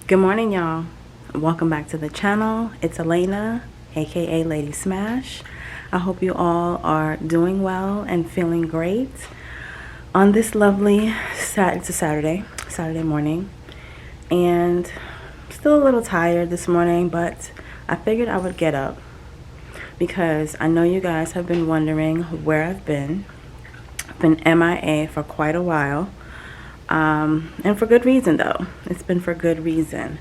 Good morning, y'all. Welcome back to the channel. It's Elaina, aka Lady Smash. I hope you all are doing well and feeling great on this lovely it's a Saturday morning, and still a little tired this morning, but I figured I would get up because I know you guys have been wondering where I've been. I've been MIA for quite a while. And for good reason, though. It's been for good reason.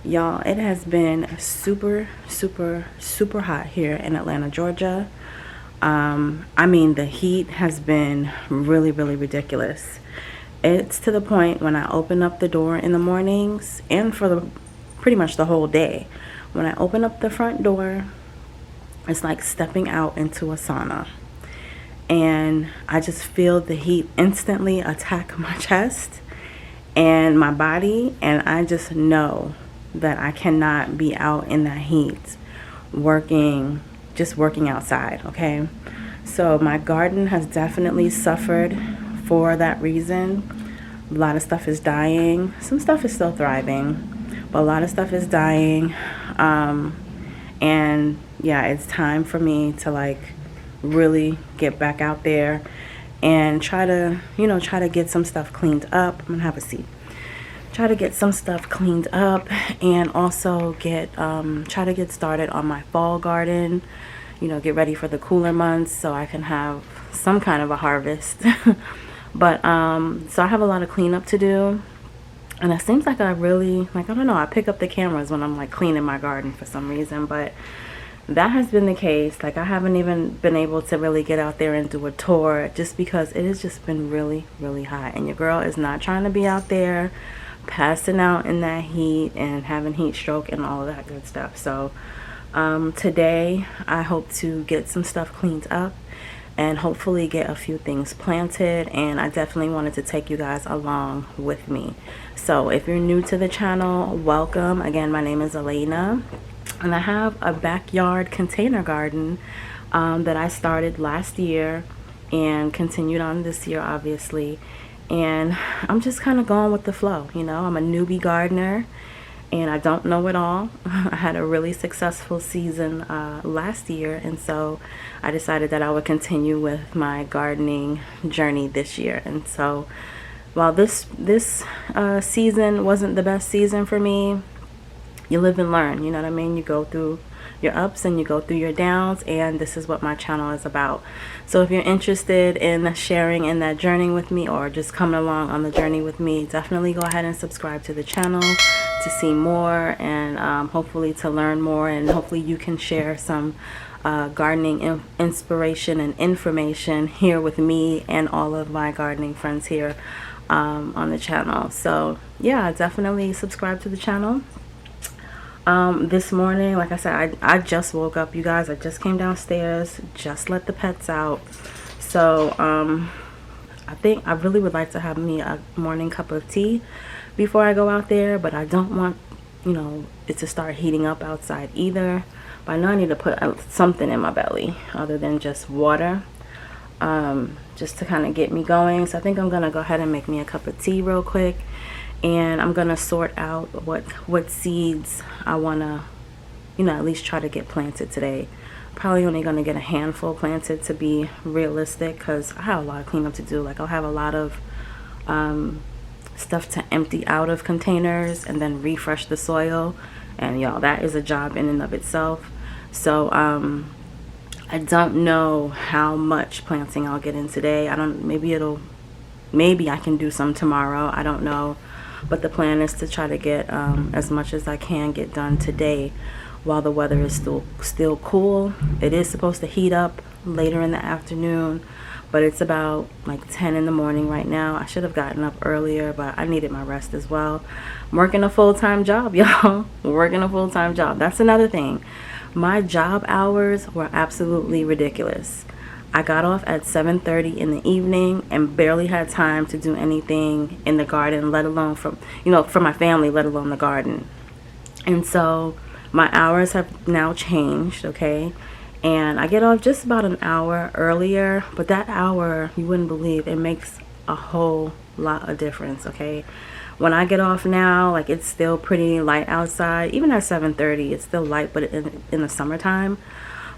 Y'all, it has been super hot here in Atlanta, Georgia. I mean, the heat has been really ridiculous. It's to the point when I open up the door in the mornings and for pretty much the whole day. When I open up the front door, it's like stepping out into a sauna. And I just feel the heat instantly attack my chest and my body, and I just know that I cannot be out in that heat just working outside, okay? So my garden has definitely suffered for that reason. A lot of stuff is dying. Some stuff is still thriving, but a lot of stuff is dying. And yeah, it's time for me to really get back out there and try to get some stuff cleaned up. I'm gonna have a seat. Try to get some stuff cleaned up and also try to get started on my fall garden, get ready for the cooler months so I can have some kind of a harvest. But so I have a lot of cleanup to do, and it seems like I really I don't know, I pick up the cameras when I'm cleaning my garden for some reason, but that has been the case. I haven't even been able to really get out there and do a tour just because it has just been really hot, and your girl is not trying to be out there passing out in that heat and having heat stroke and all of that good stuff. So today I hope to get some stuff cleaned up and hopefully get a few things planted, and I definitely wanted to take you guys along with me. So if you're new to the channel, welcome. Again, my name is Elaina, and I have a backyard container garden that I started last year and continued on this year, obviously. And I'm just kind of going with the flow, I'm a newbie gardener and I don't know it all. I had a really successful season last year, and so I decided that I would continue with my gardening journey this year. And so while this season wasn't the best season for me, you live and learn, you know what I mean? You go through your ups and you go through your downs, and this is what my channel is about. So if you're interested in sharing in that journey with me, or just coming along on the journey with me, definitely go ahead and subscribe to the channel to see more, and hopefully to learn more, and hopefully you can share some gardening inspiration and information here with me and all of my gardening friends here on the channel. So yeah, definitely subscribe to the channel. This morning, like I said, I just woke up, you guys. I just came downstairs, just let the pets out. So I think I really would like to have me a morning cup of tea before I go out there, but I don't want it to start heating up outside either. But I know I need to put something in my belly other than just water, just to kind of get me going. So I think I'm gonna go ahead and make me a cup of tea real quick, and I'm gonna sort out what seeds I wanna at least try to get planted today. Probably only gonna get a handful planted, to be realistic, because I have a lot of cleanup to do. I'll have a lot of stuff to empty out of containers and then refresh the soil, and y'all, that is a job in and of itself. So I don't know how much planting I'll get in today. Maybe I can do some tomorrow, I don't know. But the plan is to try to get as much as I can get done today while the weather is still cool. It is supposed to heat up later in the afternoon, but it's about 10 in the morning right now. I should have gotten up earlier, but I needed my rest as well. I'm working a full-time job, y'all. Working a full-time job. That's another thing. My job hours were absolutely ridiculous. I got off at 7:30 in the evening and barely had time to do anything in the garden, let alone for my family, let alone the garden. And so my hours have now changed, okay? And I get off just about an hour earlier, but that hour, you wouldn't believe, it makes a whole lot of difference, okay? when I get off now, like, it's still pretty light outside. Even at 7:30, it's still light, but in the summertime.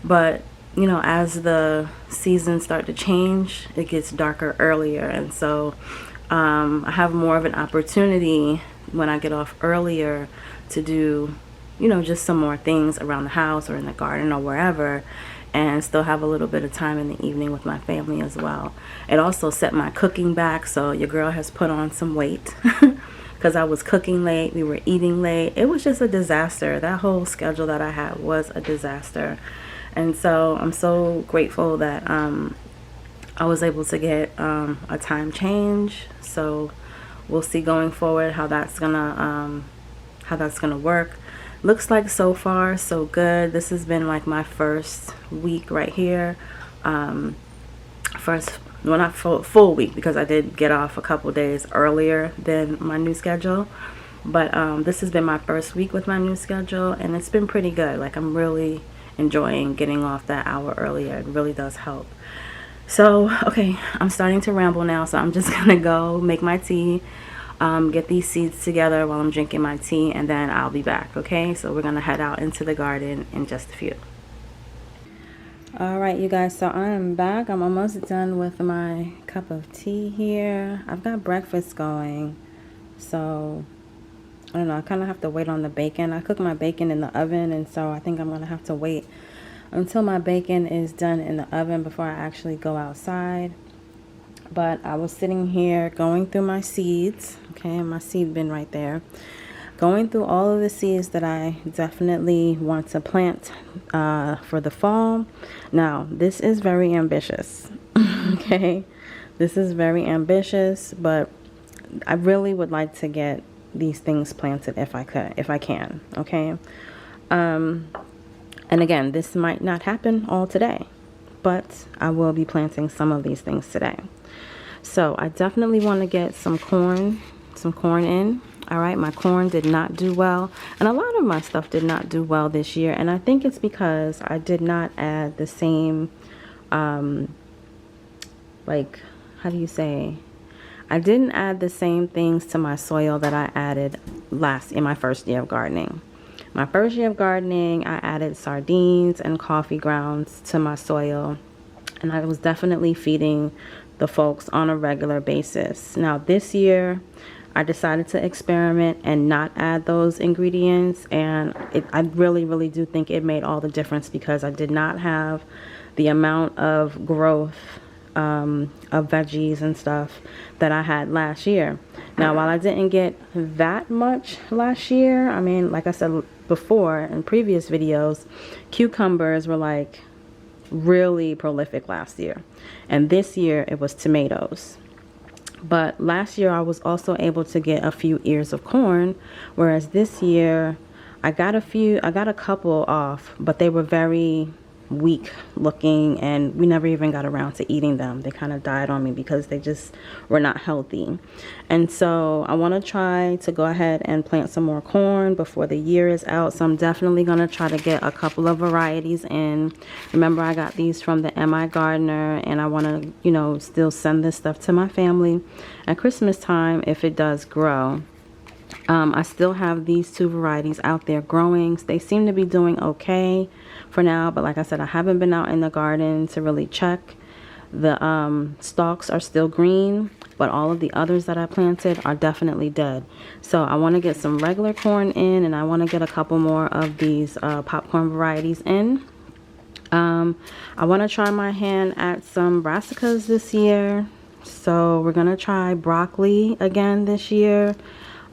But you know, as the seasons start to change, it gets darker earlier, and so I have more of an opportunity when I get off earlier to do, you know, just some more things around the house or in the garden or wherever, and still have a little bit of time in the evening with my family as well. It also set my cooking back, so your girl has put on some weight because I was cooking late, we were eating late. It was just a disaster. That whole schedule that I had was a disaster. And so I'm so grateful that I was able to get a time change. So we'll see going forward how that's gonna work. Looks like so far so good. This has been like my first week right here. Well, not full week, because I did get off a couple days earlier than my new schedule. But this has been my first week with my new schedule, and it's been pretty good. Like, I'm really enjoying getting off that hour earlier. It really does help. So, okay, I'm starting to ramble now, so I'm just gonna go make my tea, get these seeds together while I'm drinking my tea, and then I'll be back. Okay, so we're gonna head out into the garden in just a few. All right, you guys, so I am back. I'm almost done with my cup of tea here. I've got breakfast going, so I don't know, I kind of have to wait on the bacon. I cook my bacon in the oven, and so I think I'm going to have to wait until my bacon is done in the oven before I actually go outside. But I was sitting here going through my seeds, okay, my seed bin right there, going through all of the seeds that I definitely want to plant for the fall. Now, this is very ambitious, okay? This is very ambitious, but I really would like to get these things planted if I can, okay? And again, this might not happen all today, but I will be planting some of these things today. So I definitely want to get some corn in. All right, my corn did not do well, and a lot of my stuff did not do well this year, and I think it's because I did not add the same like, how do you say, I didn't add the same things to my soil that I added in my first year of gardening. My first year of gardening, I added sardines and coffee grounds to my soil, and I was definitely feeding the folks on a regular basis. Now this year, I decided to experiment and not add those ingredients, and I really do think it made all the difference, because I did not have the amount of growth of veggies and stuff that I had last year. Now, while I didn't get that much last year, I mean, like I said before in previous videos, cucumbers were like really prolific last year, and this year it was tomatoes. But last year I was also able to get a few ears of corn, whereas this year I got a couple off, but they were very weak looking, and we never even got around to eating them. They kind of died on me because they just were not healthy. And so I want to try to go ahead and plant some more corn before the year is out. So I'm definitely going to try to get a couple of varieties in. Remember, I got these from the MI Gardener, and I want to, you know, still send this stuff to my family at Christmas time if it does grow. I still have these two varieties out there growing. They seem to be doing okay for now, but like I said, I haven't been out in the garden to really check. The stalks are still green, but all of the others that I planted are definitely dead. So I want to get some regular corn in, and I want to get a couple more of these popcorn varieties in. I want to try my hand at some brassicas this year. So we're going to try broccoli again this year.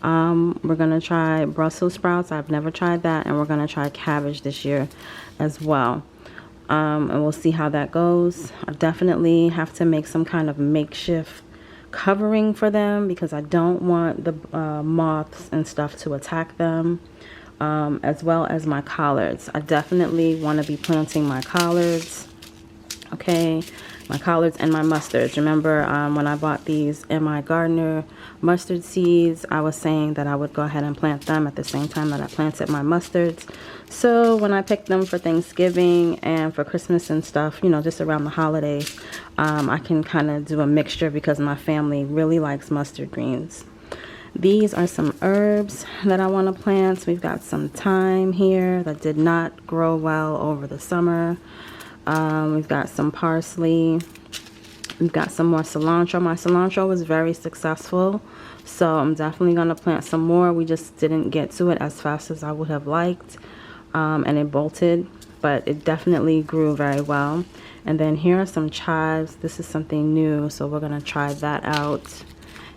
We're going to try Brussels sprouts. I've never tried that. And we're going to try cabbage this year as well. And we'll see how that goes. I definitely have to make some kind of makeshift covering for them, because I don't want the moths and stuff to attack them, as well as my collards. I definitely want to be planting my collards. Okay, my collards and my mustards. Remember, when I bought these MI Gardener mustard seeds, I was saying that I would go ahead and plant them at the same time that I planted my mustards. So when I picked them for Thanksgiving and for Christmas and stuff, you know, just around the holidays, I can kind of do a mixture, because my family really likes mustard greens. These are some herbs that I want to plant. So we've got some thyme here that did not grow well over the summer. We've got some parsley. We've got some more cilantro. My cilantro was very successful, so I'm definitely going to plant some more. We just didn't get to it as fast as I would have liked, and it bolted, but it definitely grew very well. And then here are some chives. This is something new, so we're going to try that out.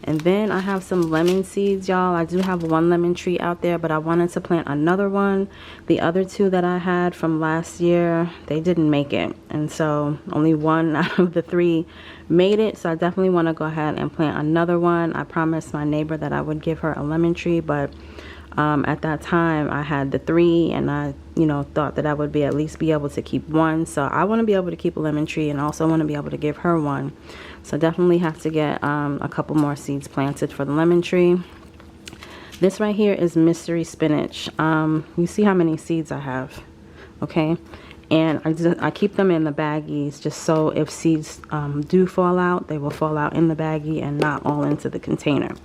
And then I have some lemon seeds, y'all. I do have one lemon tree out there, but I wanted to plant another one. The other two that I had from last year, they didn't make it. And so only one out of the three made it. So I definitely want to go ahead and plant another one. I promised my neighbor that I would give her a lemon tree, but at that time I had the three, and I thought that I would at least be able to keep one. So I want to be able to keep a lemon tree, and also want to be able to give her one. So definitely have to get a couple more seeds planted for the lemon tree. This right here is mystery spinach. You see how many seeds I have, okay? And I keep them in the baggies just so if seeds do fall out, they will fall out in the baggie and not all into the container.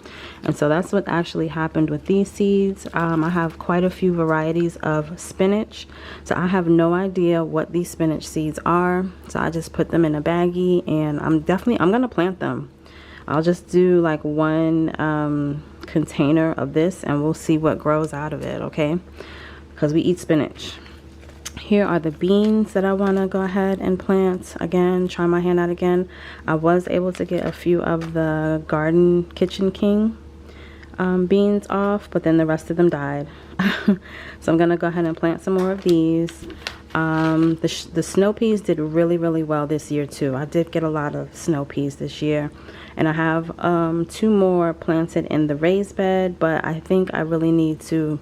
And so that's what actually happened with these seeds. I have quite a few varieties of spinach, so I have no idea what these spinach seeds are. So I just put them in a baggie, and I'm gonna plant them. I'll just do like one container of this, and we'll see what grows out of it, okay? Because we eat spinach. Here are the beans that I want to go ahead and plant. Again, try my hand out again. I was able to get a few of the Garden Kitchen King beans off, but then the rest of them died. So I'm going to go ahead and plant some more of these. The snow peas did really well this year too. I did get a lot of snow peas this year. And I have 2 more planted in the raised bed, but I think I really need to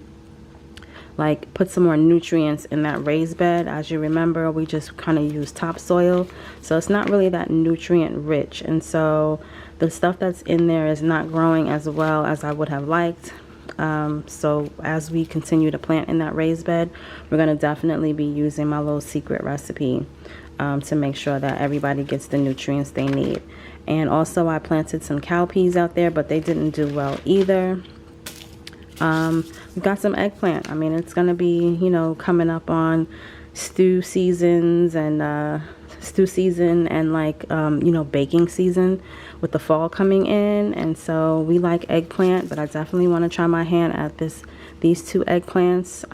like put some more nutrients in that raised bed. As you remember, we just kind of use topsoil, so it's not really that nutrient rich, and so the stuff that's in there is not growing as well as I would have liked. So as we continue to plant in that raised bed, we're going to definitely be using my little secret recipe to make sure that everybody gets the nutrients they need. And also I planted some cowpeas out there, but they didn't do well either. We've got some eggplant. I mean, it's gonna be, coming up on stew seasons and like baking season with the fall coming in, and so we like eggplant, but I definitely want to try my hand at these 2 eggplants.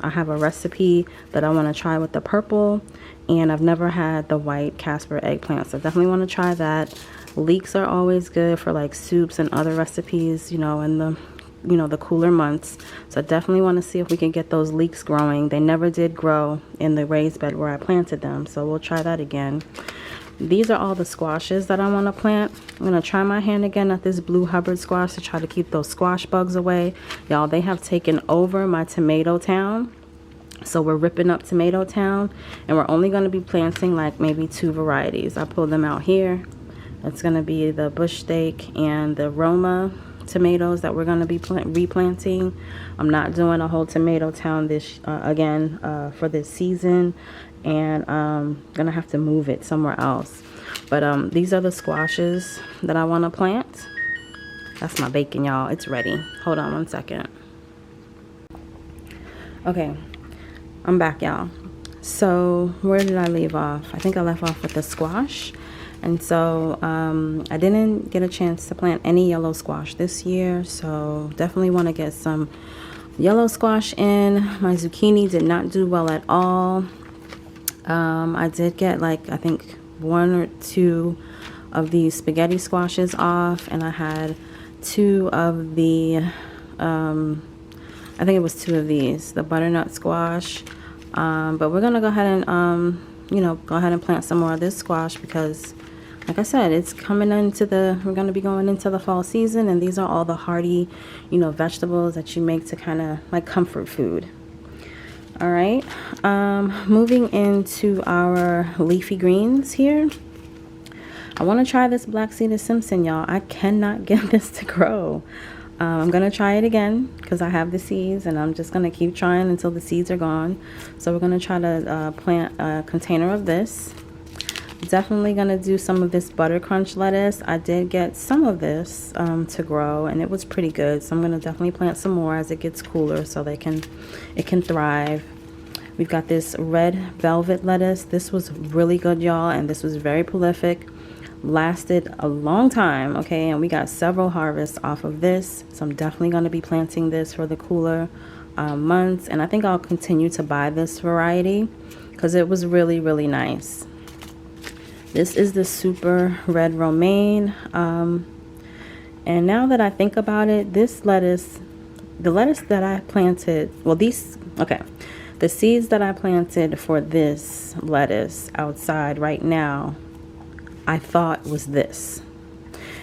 I have a recipe that I want to try with the purple, and I've never had the white Casper eggplant, so I definitely want to try that. Leeks are always good for like soups and other recipes, in the cooler months. So I definitely want to see if we can get those leeks growing. They never did grow in the raised bed where I planted them, so we'll try that again. These are all the squashes that I want to plant. I'm going to try my hand again at this blue Hubbard squash to try to keep those squash bugs away. Y'all, they have taken over my tomato town. So we're ripping up tomato town, and we're only going to be planting like maybe 2 varieties. I pulled them out here. It's going to be the bush steak and the Roma tomatoes that we're going to be replanting. I'm not doing a whole tomato town for this season, and I'm gonna have to move it somewhere else. But these are the squashes that I want to plant. That's my bacon, y'all. It's ready. Hold on one second. Okay, I'm back, y'all. So where did I leave off? I think I left off with the squash. And so I didn't get a chance to plant any yellow squash this year, so definitely want to get some yellow squash in. My zucchini did not do well at all. I did get like, I think 1 or 2 of these spaghetti squashes off, and I had 2 of the I think it was 2 of these, the butternut squash. But we're gonna go ahead and go ahead and plant some more of this squash, because like I said, it's coming into we're going to be going into the fall season, and these are all the hearty, vegetables that you make to kind of like comfort food. All right, moving into our leafy greens here. I want to try this black-seeded Simpson, y'all. I cannot get this to grow. I'm going to try it again because I have the seeds, and I'm just going to keep trying until the seeds are gone. So we're going to try to plant a container of this. Definitely gonna do some of this butter crunch lettuce. I did get some of this to grow, and it was pretty good. So I'm gonna definitely plant some more as it gets cooler, so it can thrive. We've got this red velvet lettuce. This was really good, y'all, and this was very prolific. Lasted a long time, okay, and we got several harvests off of this. So I'm definitely gonna be planting this for the cooler months, and I think I'll continue to buy this variety because it was really, really nice. This is the super red romaine, and now that I think about it, this lettuce, the lettuce that I planted, well, the seeds that I planted for this lettuce outside right now, I thought was this,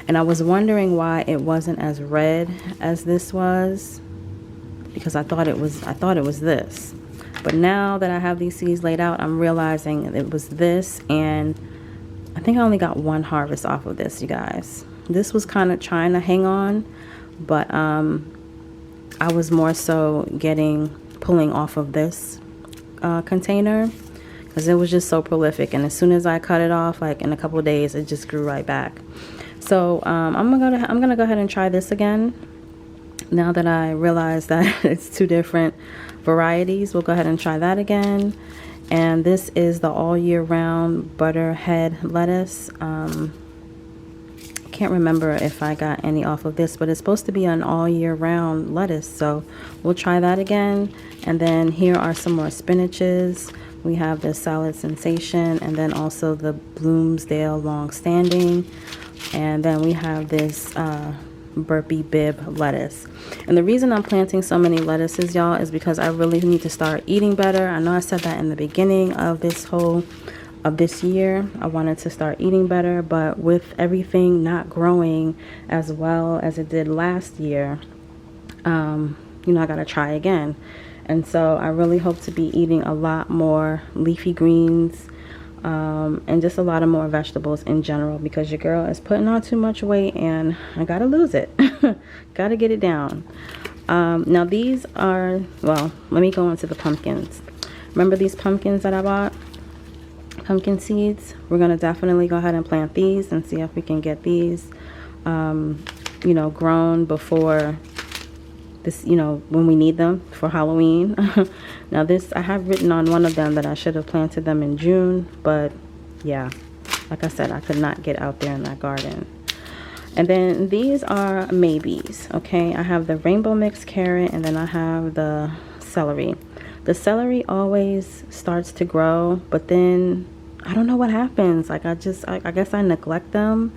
and I was wondering why it wasn't as red as this was, because I thought it was this. But now that I have these seeds laid out, I'm realizing it was this, and I think I only got one harvest off of this, you guys. This was kind of trying to hang on, but I was more so pulling off of this container because it was just so prolific, and as soon as I cut it off, like in a couple of days, it just grew right back. So I'm gonna go ahead and try this again. Now that I realize that it's two different varieties, we'll go ahead and try that again. And this is the all year round butterhead lettuce. Can't remember if I got any off of this, but it's supposed to be an all year round lettuce, so we'll try that again. And then here are some more spinaches. We have the Salad Sensation, and then also the Bloomsdale Long Standing, and then we have this Burpee Bib Lettuce. And the reason I'm planting so many lettuces, y'all, is because I really need to start eating better. I know I said that in the beginning of this year. I wanted to start eating better, but with everything not growing as well as it did last year, you know, I gotta try again. And so I really hope to be eating a lot more leafy greens, and just a lot of more vegetables in general, because your girl is putting on too much weight and I gotta lose it. Gotta get it down. Now these are, well, let me go into the pumpkins. Remember these pumpkins that I bought? Pumpkin seeds. We're gonna definitely go ahead and plant these and see if we can get these you know, grown before this, you know, when we need them for Halloween. Now this, I have written on one of them that I should have planted them in June, but yeah, like I said, I could not get out there in that garden. And then these are maybes, okay? I have the rainbow mixed carrot, and then I have the celery. The celery always starts to grow, but then I don't know what happens. Like I guess I neglect them,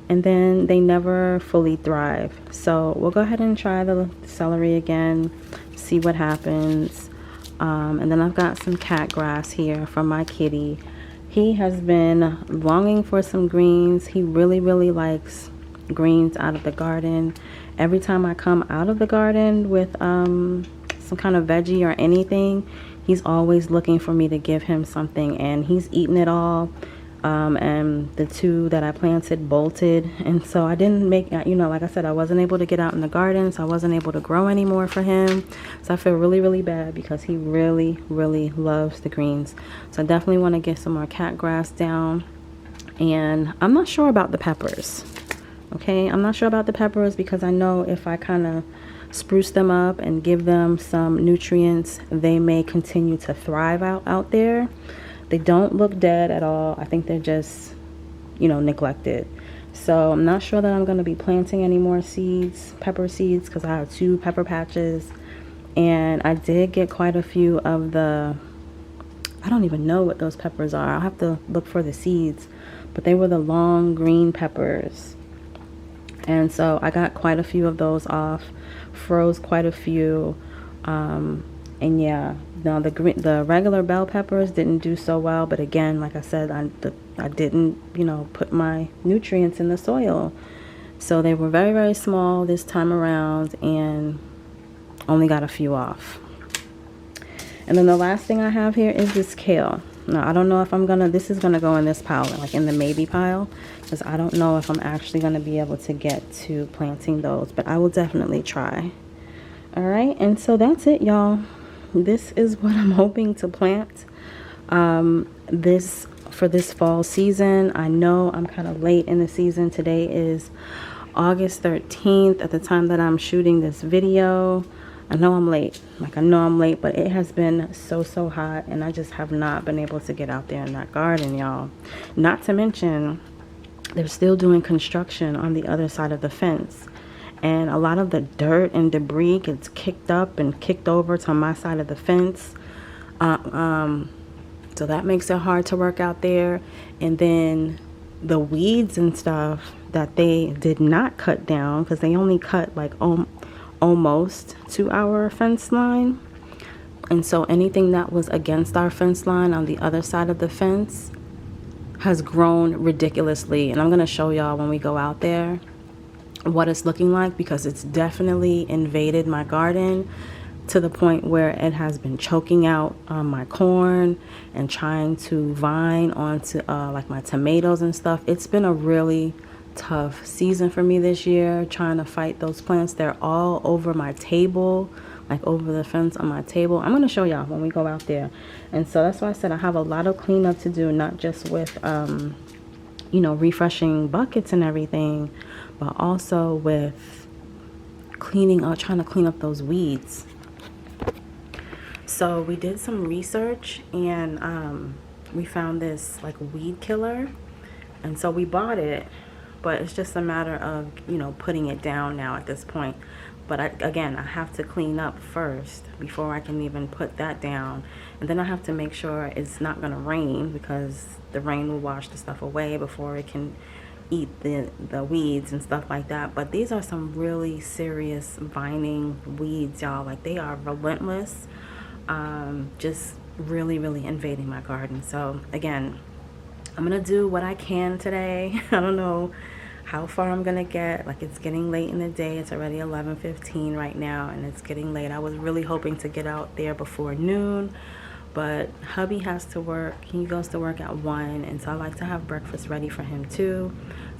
and then they never fully thrive. So we'll go ahead and try the celery again, see what happens. And then I've got some cat grass here from my kitty. He has been longing for some greens. He really, really likes greens out of the garden. Every time I come out of the garden with some kind of veggie or anything, he's always looking for me to give him something, and he's eaten it all. And the two that I planted bolted, and so I didn't make, you know, like I said, I wasn't able to get out in the garden, so I wasn't able to grow anymore for him. So I feel really, really bad because he really, really loves the greens. So I definitely want to get some more cat grass down. And I'm not sure about the peppers, okay? I'm not sure about the peppers because I know if I kind of spruce them up and give them some nutrients, they may continue to thrive out there. They don't look dead at all. I think they're just, you know, neglected. So I'm not sure that I'm going to be planting any more seeds, pepper seeds, because I have 2 pepper patches. And I did get quite a few of the, I don't even know what those peppers are. I'll have to look for the seeds. But they were the long green peppers. And so I got quite a few of those off, froze quite a few. And yeah, now the regular bell peppers didn't do so well, but again, like I said, I didn't, you know, put my nutrients in the soil. So they were very, very small this time around and only got a few off. And then the last thing I have here is this kale. Now, I don't know if this is gonna go in this pile, like in the maybe pile, because I don't know if I'm actually gonna be able to get to planting those, but I will definitely try. All right, and so that's it, y'all. This is what I'm hoping to plant this for this fall season. I know I'm kind of late in the season. Today is August 13th at the time that I'm shooting this video. I know I'm late. Like, I know I'm late, but it has been so hot, and I just have not been able to get out there in that garden, y'all. Not to mention, they're still doing construction on the other side of the fence, and a lot of the dirt and debris gets kicked up and kicked over to my side of the fence. So that makes it hard to work out there. And then the weeds and stuff that they did not cut down, because they only cut like almost to our fence line. And so anything that was against our fence line on the other side of the fence has grown ridiculously. And I'm going to show y'all when we go out there what it's looking like, because it's definitely invaded my garden to the point where it has been choking out my corn and trying to vine onto like my tomatoes and stuff. It's been a really tough season for me this year, trying to fight those plants. They're all over my table, like over the fence on my table. I'm going to show y'all when we go out there. And so that's why I said I have a lot of cleanup to do, not just with you know, refreshing buckets and everything, but also with cleaning up, trying to clean up those weeds. So we did some research, and we found this like weed killer, and so we bought it, but it's just a matter of, you know, putting it down now at this point. But again, I have to clean up first before I can even put that down, and then I have to make sure it's not going to rain, because the rain will wash the stuff away before it can eat the weeds and stuff like that. But these are some really serious vining weeds, y'all. Like, they are relentless. Just really invading my garden. So again, I'm gonna do what I can today. I don't know how far I'm gonna get. Like, it's getting late in the day. It's already 11:15 right now, and it's getting late. I was really hoping to get out there before noon, but hubby has to work. He goes to work at 1, and so I like to have breakfast ready for him too.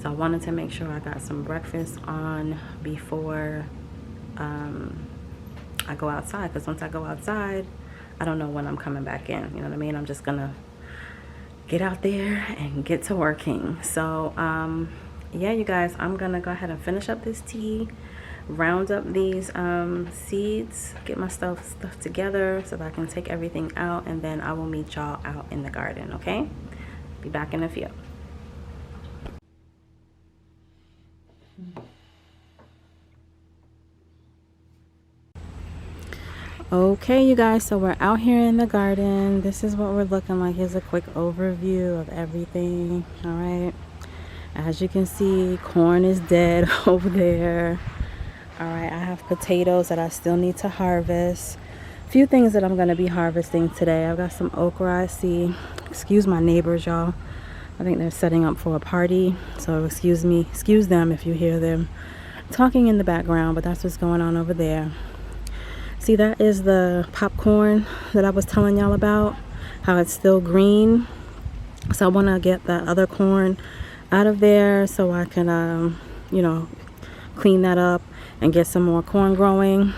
So I wanted to make sure I got some breakfast on before I go outside, because once I go outside, I don't know when I'm coming back in. You know what I mean? I'm just gonna get out there and get to working. So yeah, you guys, I'm gonna go ahead and finish up this tea, round up these seeds, get my stuff together so that I can take everything out, and then I will meet y'all out in the garden. Okay, be back in a few. Okay, you guys, so we're out here in the garden. This is what we're looking like. Here's a quick overview of everything. All right, as you can see, corn is dead over there. All right, I have potatoes that I still need to harvest. A few things that I'm going to be harvesting today. I've got some okra I see. Excuse my neighbors, y'all. I think they're setting up for a party, so excuse them if you hear them talking in the background, but that's what's going on over there. See, that is the popcorn that I was telling y'all about, how it's still green. So I want to get that other corn out of there so I can, you know, clean that up and get some more corn growing.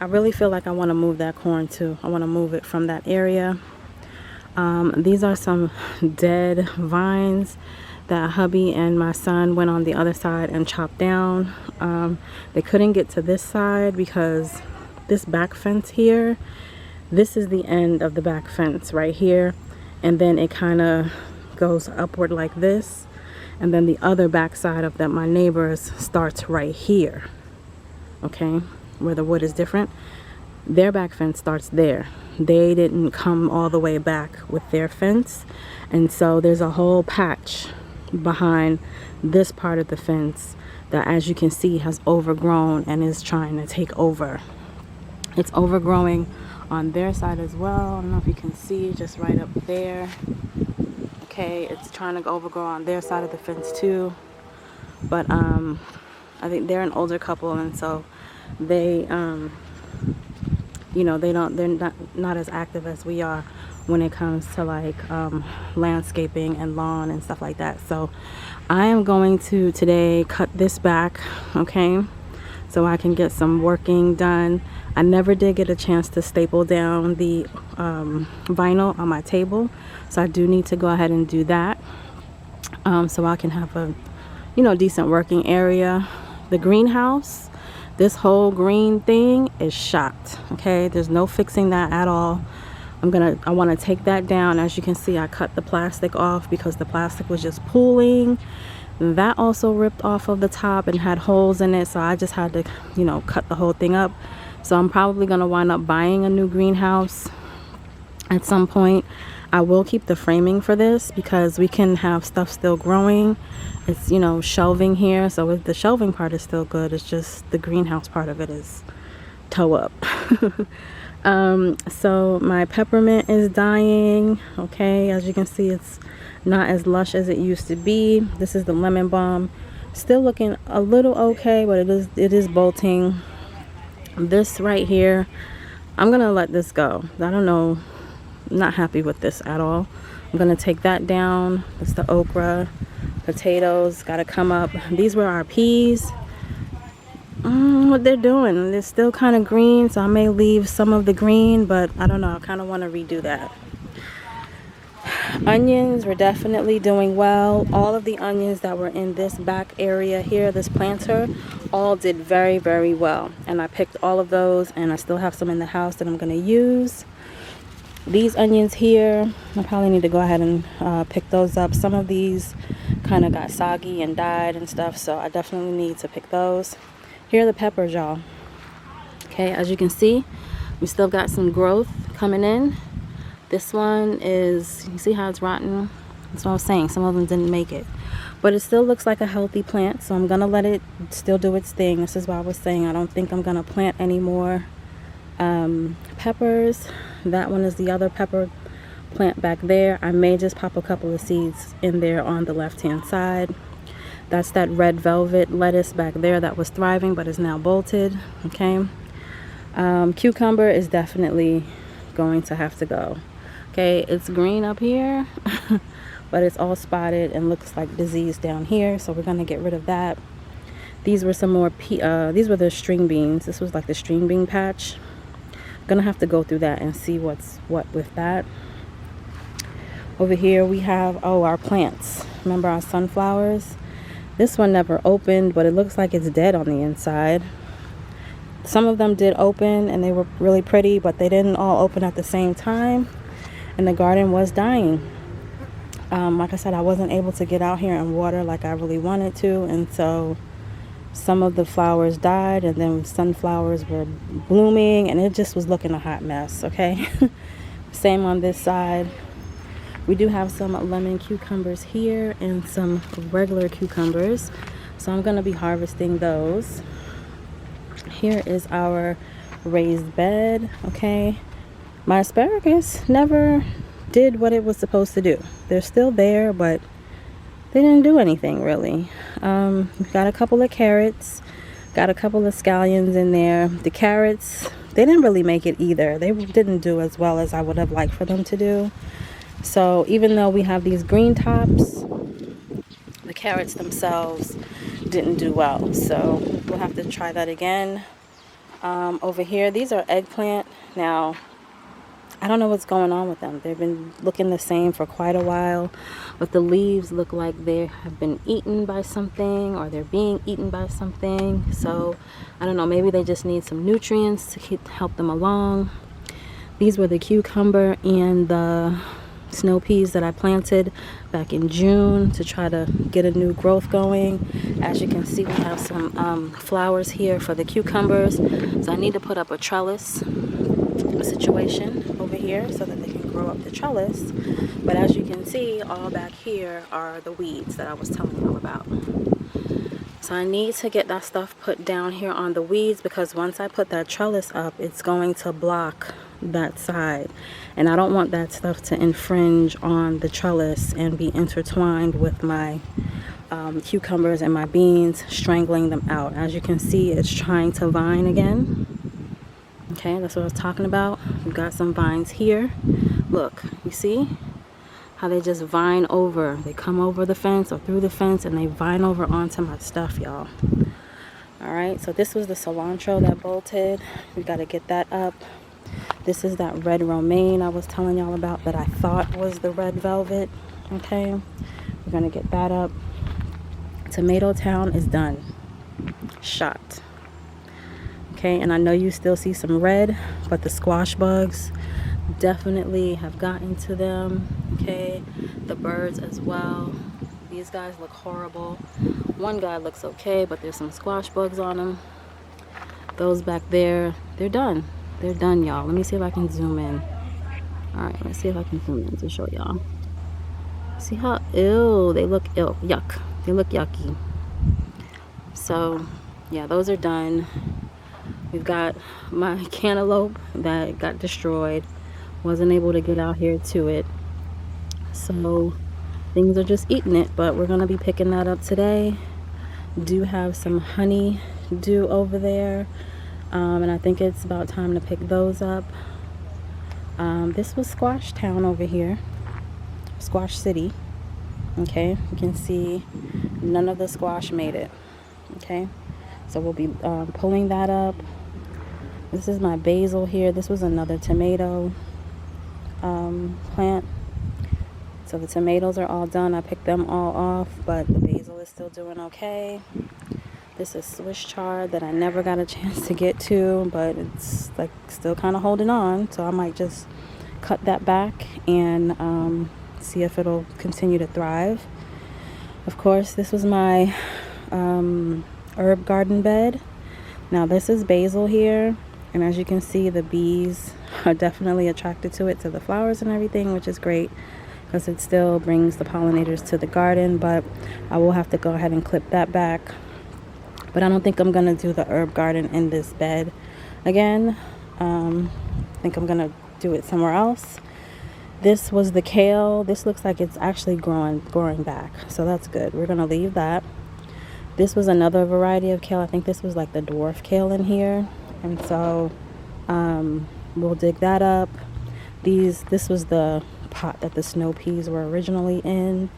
I really feel like I want to move that corn too. I want to move it from that area. These are some dead vines that hubby and my son went on the other side and chopped down. They couldn't get to this side because this back fence here, this is the end of the back fence right here, and then it kind of goes upward like this, and then the other back side of that, my neighbors, starts right here. Okay, where the wood is different, their back fence starts there. They didn't come all the way back with their fence, and so there's a whole patch behind this part of the fence that, as you can see, has overgrown and is trying to take over. It's overgrowing on their side as well. I don't know if you can see, just right up there. Okay, it's trying to overgrow on their side of the fence too. But I think they're an older couple, and so they you know, they're not as active as we are when it comes to like landscaping and lawn and stuff like that. So I am going to today cut this back, okay, so I can get some working done. I never did get a chance to staple down the vinyl on my table, so I do need to go ahead and do that, so I can have a, you know, decent working area. The greenhouse, this whole green thing is shot. Okay, there's no fixing that at all. I want to take that down. As you can see, I cut the plastic off because the plastic was just pooling. That also ripped off of the top and had holes in it, so I just had to, you know, cut the whole thing up. So I'm probably going to wind up buying a new greenhouse at some point. I will keep the framing for this because we can have stuff still growing. It's, you know, shelving here, so the shelving part is still good. It's just the greenhouse part of it is toe up. So my peppermint is dying. Okay, as you can see, it's not as lush as it used to be. This is the lemon balm, still looking a little okay, but it is bolting. This right here, I'm gonna let this go. I don't know, I'm not happy with this at all. I'm gonna take that down. It's the okra. Potatoes gotta come up. These were our peas. What they're doing, they're still kind of green, so I may leave some of the green, but I don't know, I kind of want to redo that. Onions were definitely doing well. All of the onions that were in this back area here, this planter, all did very, very well, and I picked all of those, and I still have some in the house that I'm going to use. These onions here, I probably need to go ahead and pick those up. Some of these kind of got soggy and died and stuff, so I definitely need to pick those. Here are the peppers, y'all. Okay, as you can see, we still got some growth coming in. This one is, you see how it's rotten? That's what I was saying, some of them didn't make it, but it still looks like a healthy plant, so I'm gonna let it still do its thing. This is what I was saying, I don't think I'm gonna plant any more peppers. That one is the other pepper plant back there. I may just pop a couple of seeds in there on the left hand side. That's that red velvet lettuce back there that was thriving but is now bolted. Okay, cucumber is definitely going to have to go. Okay, it's green up here but it's all spotted and looks like disease down here, so we're going to get rid of that. These were some more these were the string beans. This was like the string bean patch. I'm gonna have to go through that and see what's what with that. Over here we have, oh, our plants. Remember our sunflowers? This one never opened, but it looks like it's dead on the inside. Some of them did open and they were really pretty, but they didn't all open at the same time, and the garden was dying. Like I said, I wasn't able to get out here and water like I really wanted to, and so some of the flowers died, and then sunflowers were blooming, and it just was looking a hot mess. Okay. Same on this side. We do have some lemon cucumbers here and some regular cucumbers, so I'm going to be harvesting those. Here is our raised bed. Okay, my asparagus never did what it was supposed to do. They're still there, but they didn't do anything really. Got a couple of carrots, got a couple of scallions in there. The carrots, they didn't really make it either. They didn't do as well as I would have liked for them to do. So even though we have these green tops, the carrots themselves didn't do well. So we'll have to try that again. Over here, these are eggplant. Now, I don't know what's going on with them. They've been looking the same for quite a while, but the leaves look like they have been eaten by something, or they're being eaten by something. So I don't know, maybe they just need some nutrients to help them along. These were the cucumber and the snow peas that I planted back in June to try to get a new growth going. As you can see, we have some flowers here for the cucumbers, so I need to put up a trellis situation over here so that they can grow up the trellis. But as you can see, all back here are the weeds that I was telling you about. So I need to get that stuff put down here on the weeds, because once I put that trellis up, it's going to block that side, and I don't want that stuff to infringe on the trellis and be intertwined with my cucumbers and my beans, strangling them out. As you can see, it's trying to vine again. Okay, that's what I was talking about. We've got some vines here. Look, you see how they just vine over. They come over the fence or through the fence, and they vine over onto my stuff, y'all. All All right, so this was the cilantro that bolted. We got to get that up. This is that red romaine I was telling y'all about that I thought was the red velvet. Okay, we're gonna get that up. Tomato Town is done. Shot. Okay, and I know you still see some red, but the squash bugs definitely have gotten to them. Okay, the birds as well. These guys look horrible. One guy looks okay, but there's some squash bugs on him. Those back there, they're done. They're done, y'all. Let me see if I can zoom in. All right, let's see if I can zoom in to show y'all. See how, ew, they look, ew, yuck. They look yucky. So, yeah, those are done. We've got my cantaloupe that got destroyed. Wasn't able to get out here to it. So, things are just eating it, but we're gonna be picking that up today. Do have some honey dew over there, and I think it's about time to pick those up. This was Squash Town over here, Squash City. Okay, you can see none of the squash made it. Okay, so we'll be pulling that up. This is my basil here. This was another tomato plant. So the tomatoes are all done. I picked them all off, but the basil is still doing okay. This is Swiss chard that I never got a chance to get to, but it's like still kind of holding on. So I might just cut that back and see if it'll continue to thrive. Of course, this was my herb garden bed. Now this is basil here, and as you can see, the bees are definitely attracted to it, to the flowers and everything, which is great, because it still brings the pollinators to the garden. But I will have to go ahead and clip that back. But I don't think I'm gonna do the herb garden in this bed again. I think I'm gonna do it somewhere else. This was the kale. This looks like it's actually growing back, so that's good. We're gonna leave that. This was another variety of kale. I think this was like the dwarf kale in here, and so we'll dig that up. This was the pot that the snow peas were originally in,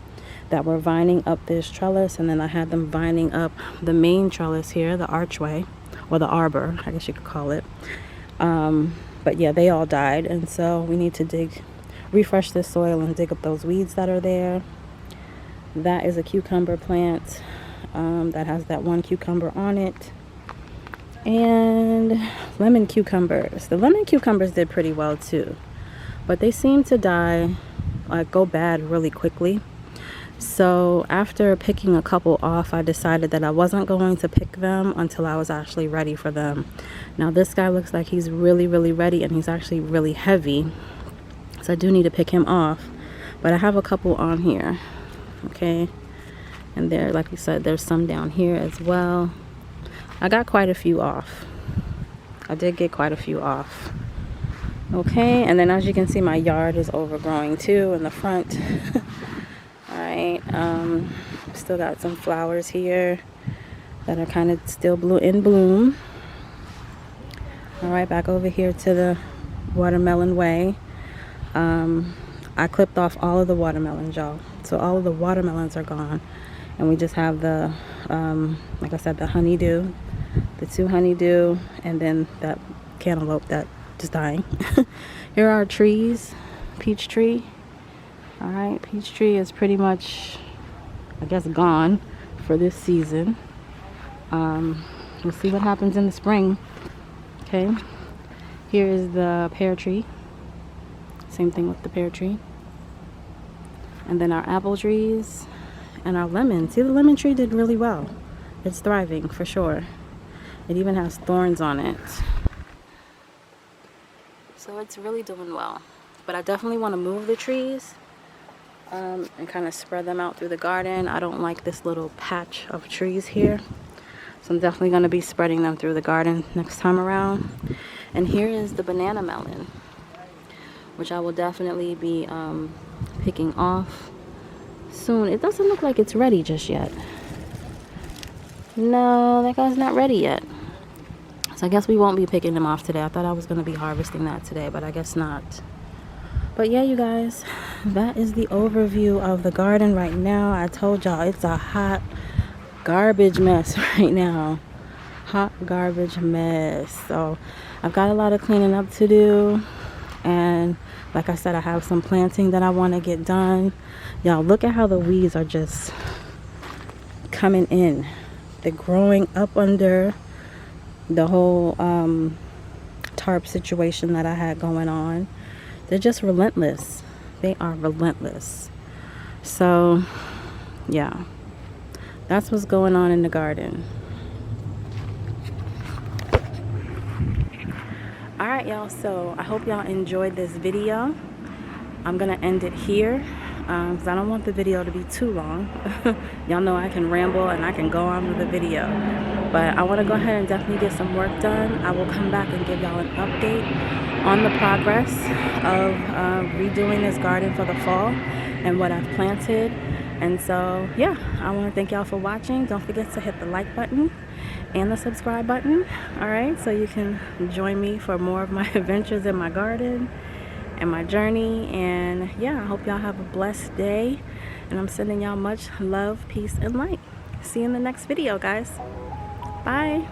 that were vining up this trellis, and then I had them vining up the main trellis here, the archway, or the arbor, I guess you could call it. But yeah, they all died, and so we need to refresh this soil and dig up those weeds that are there. That is a cucumber plant that has that one cucumber on it. And lemon cucumbers. The lemon cucumbers did pretty well too, but they seem to die, like go bad really quickly. So after picking a couple off, I decided that I wasn't going to pick them until I was actually ready for them. Now this guy looks like he's really ready, and he's actually really heavy, so I do need to pick him off. But I have a couple on here, okay, and there, like we said, there's some down here as well. I got quite a few off. I did get quite a few off. Okay, and then as you can see, my yard is overgrowing too in the front. Alright, still got some flowers here that are kind of still in bloom. Alright, back over here to the watermelon way. I clipped off all of the watermelons, y'all. So all of the watermelons are gone. And we just have the, like I said, the honeydew, the 2 honeydew, and then that cantaloupe that just dying. Here are our trees. Peach tree. Alright, peach tree is pretty much, I guess, gone for this season. We'll see what happens in the spring. Okay. Here is the pear tree. Same thing with the pear tree. And then our apple trees and our lemon. See, the lemon tree did really well. It's thriving for sure. It even has thorns on it. So it's really doing well. But I definitely want to move the trees and kind of spread them out through the garden. I don't like this little patch of trees here. So I'm definitely going to be spreading them through the garden next time around. And here is the banana melon, which I will definitely be picking off soon. It doesn't look like it's ready just yet. No, that guy's not ready yet. So I guess we won't be picking them off today. I thought I was going to be harvesting that today, but I guess not. But yeah, you guys, that is the overview of the garden right now. I told y'all it's a hot garbage mess right now. hot garbage mess. So I've got a lot of cleaning up to do, and like I said, I have some planting that I want to get done. Y'all, look at how the weeds are just coming in. They're growing up under the whole tarp situation that I had going on. They're just relentless. They are relentless. So yeah, that's what's going on in the garden. Alright y'all, so I hope y'all enjoyed this video. I'm gonna end it here because I don't want the video to be too long. Y'all know I can ramble and I can go on with the video, but I want to go ahead and definitely get some work done. I will come back and give y'all an update on the progress of redoing this garden for the fall and what I've planted. And so yeah, I want to thank y'all for watching. Don't forget to hit the like button and the subscribe button, all right, so you can join me for more of my adventures in my garden and my journey. And yeah, I hope y'all have a blessed day, and I'm sending y'all much love, peace, and light. See you in the next video, guys. Bye.